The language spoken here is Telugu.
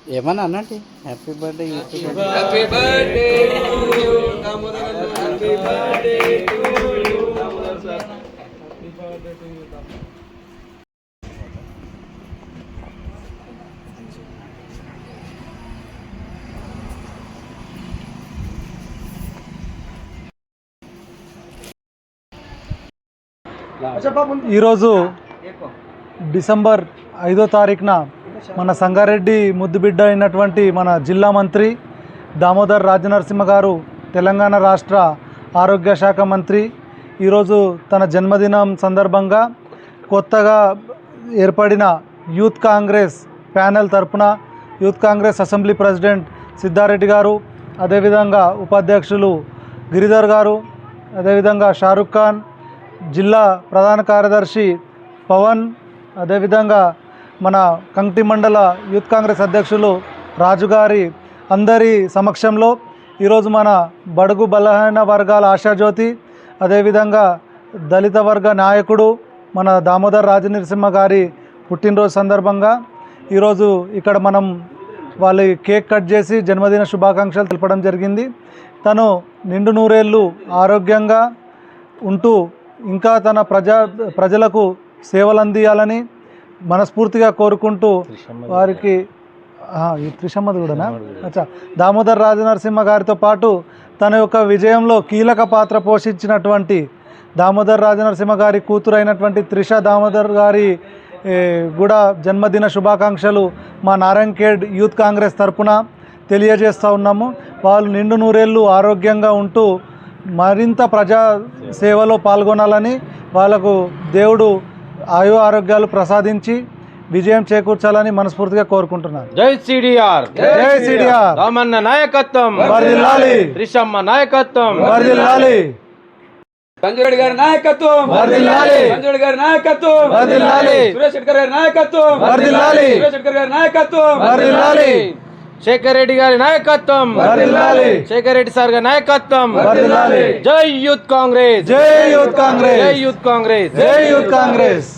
ఏమన్నా అన్నట్టు happy birthday happy birthday to you Damodar అన్న. Happy birthday to you Damodar sir. Happy birthday to you Damodar. ఈరోజు డిసెంబర్ 5వ తారీఖున మన సంగారెడ్డి ముద్దుబిడ్డ అయినటువంటి మన జిల్లా మంత్రి దామోదర్ రాజనరసింహ గారు, తెలంగాణ రాష్ట్ర ఆరోగ్య శాఖ మంత్రి, ఈరోజు తన జన్మదినం సందర్భంగా కొత్తగా ఏర్పడిన యూత్ కాంగ్రెస్ ప్యానెల్ తరపున youth Congress assembly president Siddhareddy గారు, అదేవిధంగా ఉపాధ్యక్షులు గిరిధర్ గారు, అదేవిధంగా షారుఖ్ ఖాన్, జిల్లా ప్రధాన కార్యదర్శి పవన్, అదేవిధంగా మన కంటి మండల యూత్ కాంగ్రెస్ అధ్యక్షులు రాజు గారి అందరి సమక్షంలో ఈరోజు మన బడుగు బలహీన వర్గాల ఆశాజ్యోతి, అదేవిధంగా దళిత వర్గ నాయకుడు మన దామోదర్ రాజనరసింహ గారి పుట్టినరోజు సందర్భంగా ఈరోజు ఇక్కడ మనం వాళ్ళ కేక్ కట్ చేసి జన్మదిన శుభాకాంక్షలు తెలపడం జరిగింది. తను నిండు నూరేళ్ళు ఆరోగ్యంగా ఉంటూ ఇంకా తన ప్రజలకు సేవలు అందియాలని మనస్ఫూర్తిగా కోరుకుంటూ వారికి ఈ త్రిశమ్మది కూడానా అచ్చా దామోదర్ రాజనరసింహ గారితో పాటు తన యొక్క విజయంలో కీలక పాత్ర పోషించినటువంటి దామోదర్ రాజనరసింహ గారి కూతురు అయినటువంటి త్రిష దామోదర్ గారి కూడా జన్మదిన శుభాకాంక్షలు మా నారాయణఖేడ్ యూత్ కాంగ్రెస్ తరపున తెలియజేస్తూ ఉన్నాము. వాళ్ళు నిండు నూరేళ్ళు ఆరోగ్యంగా ఉంటూ మరింత ప్రజా సేవలో పాల్గొనాలని, వాళ్ళకు దేవుడు ఆయు ఆరోగ్యాలు ప్రసాదించి విజయం చేకూర్చాలని మనస్ఫూర్తిగా కోరుకుంటున్నాను. జై సిడిఆర్, జై సిడిఆర్. రామన్న నాయకత్వం వర్ధిల్లాలి, త్రిశమ్మ నాయకత్వం వర్ధిల్లాలి, సంజయ్ గారి నాయకత్వం వర్ధిల్లాలి, సంజయ్ గారి నాయకత్వం వర్ధిల్లాలి, సురేష్ శెట్కర్ గారి నాయకత్వం వర్ధిల్లాలి, సురేష్ శెట్కర్ గారి నాయకత్వం వర్ధిల్లాలి, శేఖర్ రెడ్డి గారి నాయకత్వం వర్ధిల్లాలి, శేఖర్ రెడ్డి సార్ గారి నాయకత్వం వర్ధిల్లాలి. జై యూత్ కాంగ్రెస్, జై యూత్ కాంగ్రెస్, జై యూత్ కాంగ్రెస్, జై యూత్ కాంగ్రెస్.